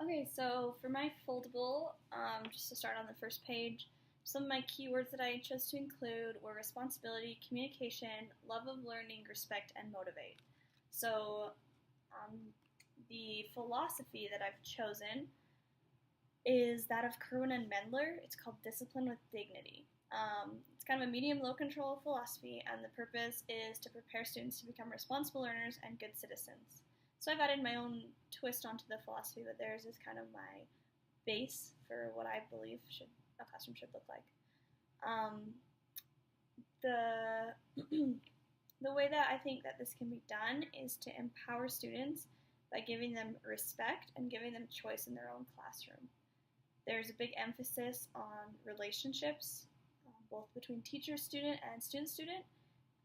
Okay, so for my foldable, just to start on the first page, some of my keywords that I chose to include were responsibility, communication, love of learning, respect, and motivate. So the philosophy that I've chosen is that of Kerwin and Mendler. It's called Discipline with Dignity. It's kind of a medium low control philosophy, and the purpose is to prepare students to become responsible learners and good citizens. So I've added my own twist onto the philosophy, but theirs is kind of my base for what I believe a classroom should look like. The the way that I think that this can be done is to empower students by giving them respect and giving them choice in their own classroom. There's a big emphasis on relationships, both between teacher-student and student-student,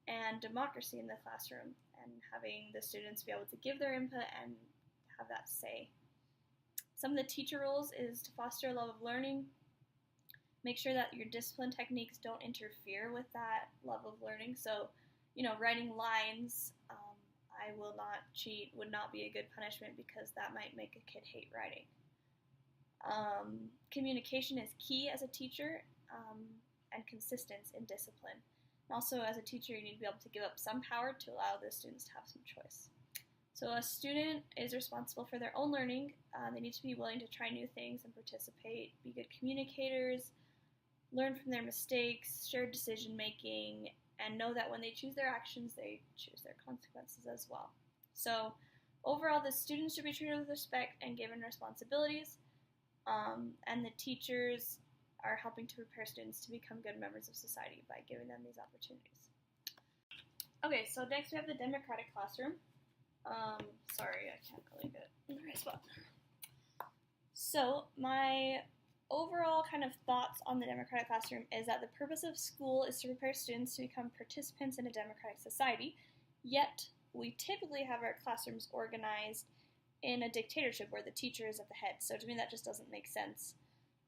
and democracy in the classroom, and having the students be able to give their input and have that say. Some of the teacher roles is to foster a love of learning, make sure that your discipline techniques don't interfere with that love of learning. So, writing lines, I will not cheat would not be a good punishment because that might make a kid hate writing. Communication is key as a teacher, and consistency in discipline. And also, as a teacher, you need to be able to give up some power to allow the students to have some choice. So a student is responsible for their own learning. They need to be willing to try new things and participate, be good communicators, learn from their mistakes, share decision making, and know that when they choose their actions, they choose their consequences as well. So overall, the students should be treated with respect and given responsibilities, and the teachers are helping to prepare students to become good members of society by giving them these opportunities. Okay, so next we have the democratic classroom. Sorry, I can't really get it in the right spot. So my overall kind of thoughts on the democratic classroom is that the purpose of school is to prepare students to become participants in a democratic society, yet we typically have our classrooms organized in a dictatorship where the teacher is at the head. So to me that just doesn't make sense.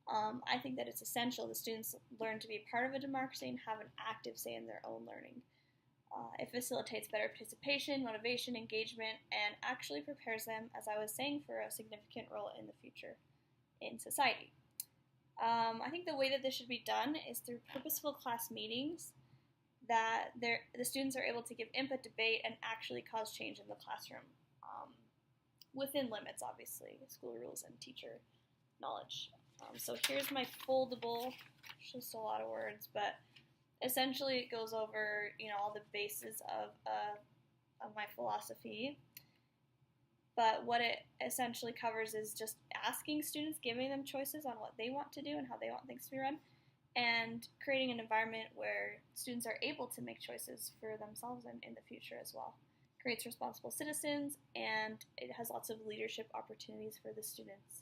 I think that it's essential the students learn to be part of a democracy and have an active say in their own learning. It facilitates better participation, motivation, engagement, and actually prepares them, as I was saying, for a significant role in the future in society. I think the way that this should be done is through purposeful class meetings that the students are able to give input, debate, and actually cause change in the classroom within limits, obviously, school rules and teacher knowledge. So here's my foldable, it's just a lot of words, but essentially it goes over, all the bases of my philosophy. But what it essentially covers is just asking students, giving them choices on what they want to do and how they want things to be run, and creating an environment where students are able to make choices for themselves and in the future as well. Creates responsible citizens, and it has lots of leadership opportunities for the students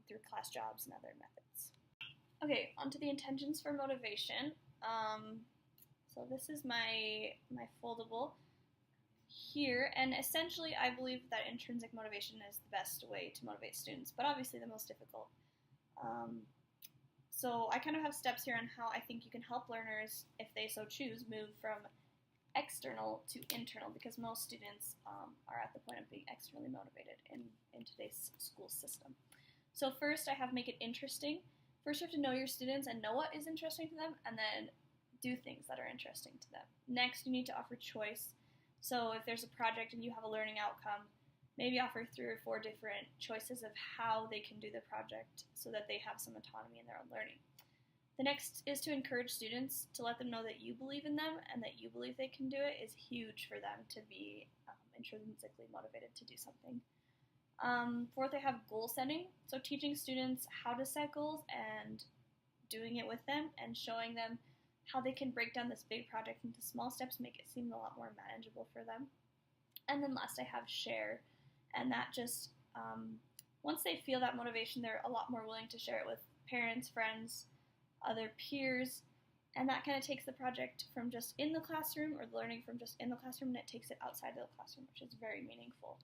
through class jobs and other methods. Okay, on to the intentions for motivation. So this is my foldable here, and essentially I believe that intrinsic motivation is the best way to motivate students, but obviously the most difficult. So I kind of have steps here on how I think you can help learners, if they so choose, move from external to internal, because most students are at the point of being externally motivated in today's school system. So first I have make it interesting. First you have to know your students and know what is interesting to them, and then do things that are interesting to them. Next, you need to offer choice. So if there's a project and you have a learning outcome, maybe offer 3 or 4 different choices of how they can do the project so that they have some autonomy in their own learning. The next is to encourage students, to let them know that you believe in them and that you believe they can do it is huge for them to be intrinsically motivated to do something. Fourth, I have goal setting. So teaching students how to set goals and doing it with them and showing them how they can break down this big project into small steps, make it seem a lot more manageable for them. And then last, I have share. And that just, once they feel that motivation, they're a lot more willing to share it with parents, friends, other peers. And that kind of takes the project from just in the classroom, or the learning from just in the classroom, and it takes it outside of the classroom, which is very meaningful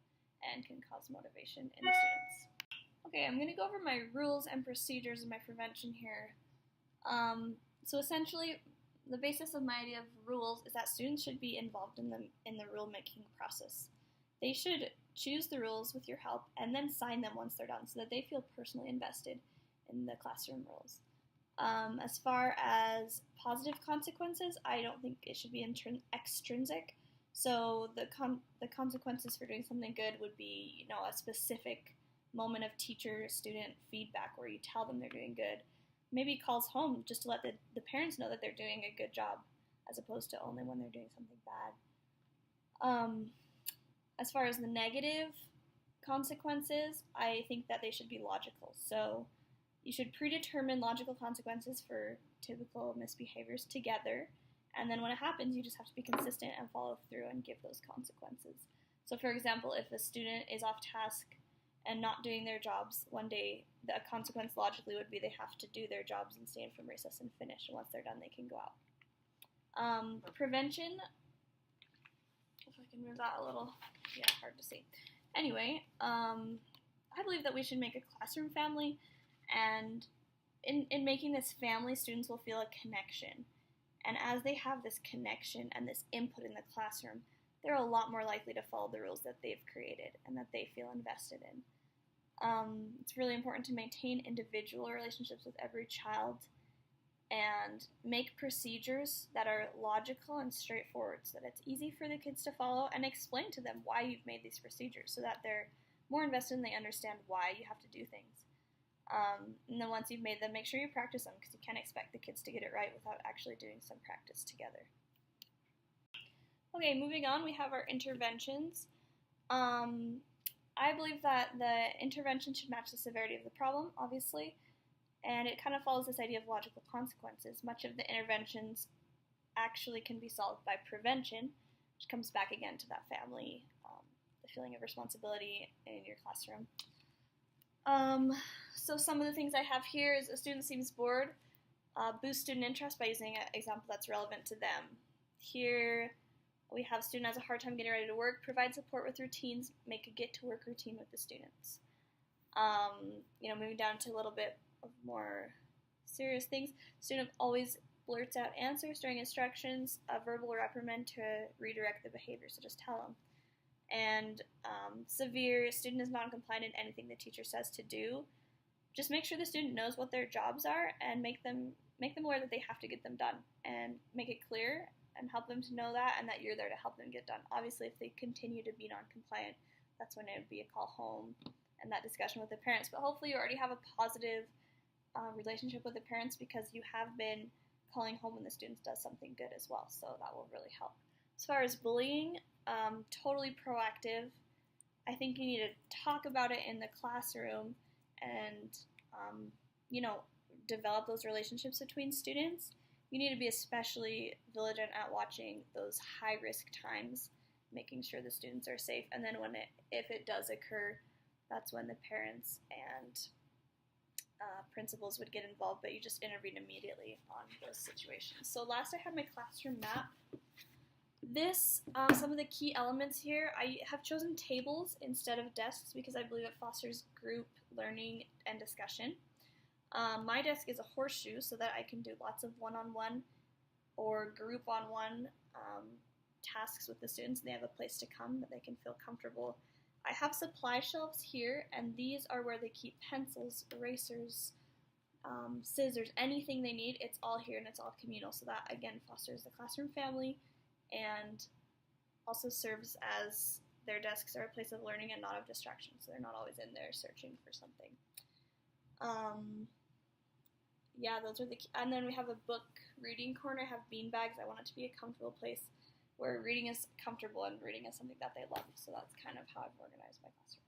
and can cause motivation in the students. Okay, I'm going to go over my rules and procedures and my prevention here. So essentially, the basis of my idea of rules is that students should be involved in the rule-making process. They should choose the rules with your help, and then sign them once they're done so that they feel personally invested in the classroom rules. As far as positive consequences, I don't think it should be extrinsic. So the consequences for doing something good would be, a specific moment of teacher-student feedback where you tell them they're doing good. Maybe calls home just to let the parents know that they're doing a good job, as opposed to only when they're doing something bad. As far as the negative consequences, I think that they should be logical. So you should predetermine logical consequences for typical misbehaviors together, and then when it happens, you just have to be consistent and follow through and give those consequences. So for example, if a student is off task and not doing their jobs one day, the consequence logically would be they have to do their jobs and stay in from recess and finish, and once they're done, they can go out. Prevention, if I can move that a little, hard to see. Anyway, I believe that we should make a classroom family, and in making this family, students will feel a connection. And as they have this connection and this input in the classroom, they're a lot more likely to follow the rules that they've created and that they feel invested in. It's really important to maintain individual relationships with every child and make procedures that are logical and straightforward so that it's easy for the kids to follow, and explain to them why you've made these procedures so that they're more invested and they understand why you have to do things. And then once you've made them, make sure you practice them, because you can't expect the kids to get it right without actually doing some practice together. Okay, moving on, we have our interventions. I believe that the intervention should match the severity of the problem, obviously, and it kind of follows this idea of logical consequences. Much of the interventions actually can be solved by prevention, which comes back again to that family, the feeling of responsibility in your classroom. So some of the things I have here is a student seems bored, boost student interest by using an example that's relevant to them. Here we have student has a hard time getting ready to work, provide support with routines, make a get to work routine with the students. Moving down to a little bit of more serious things, student always blurts out answers during instructions, a verbal reprimand to redirect the behavior, so just tell them. And severe, student is non-compliant in anything the teacher says to do. Just make sure the student knows what their jobs are and make them aware that they have to get them done, and make it clear and help them to know that, and that you're there to help them get done. Obviously, if they continue to be non-compliant, that's when it would be a call home and that discussion with the parents. But hopefully you already have a positive relationship with the parents, because you have been calling home when the student does something good as well, so that will really help. As far as bullying, totally proactive. I think you need to talk about it in the classroom and, develop those relationships between students. You need to be especially vigilant at watching those high-risk times, making sure the students are safe. And then if it does occur, that's when the parents and principals would get involved, but you just intervene immediately on those situations. So last, I have my classroom map. This, some of the key elements here, I have chosen tables instead of desks because I believe it fosters group learning and discussion. My desk is a horseshoe so that I can do lots of one-on-one or group-on-one tasks with the students, and they have a place to come that they can feel comfortable. I have supply shelves here, and these are where they keep pencils, erasers, scissors, anything they need. It's all here, and it's all communal, so that, again, fosters the classroom family and also serves as their desks are a place of learning and not of distraction, so they're not always in there searching for something. Those are the key. And then we have a book reading corner. I have bean bags. I want it to be a comfortable place where reading is comfortable and reading is something that they love, so that's kind of how I've organized my classroom.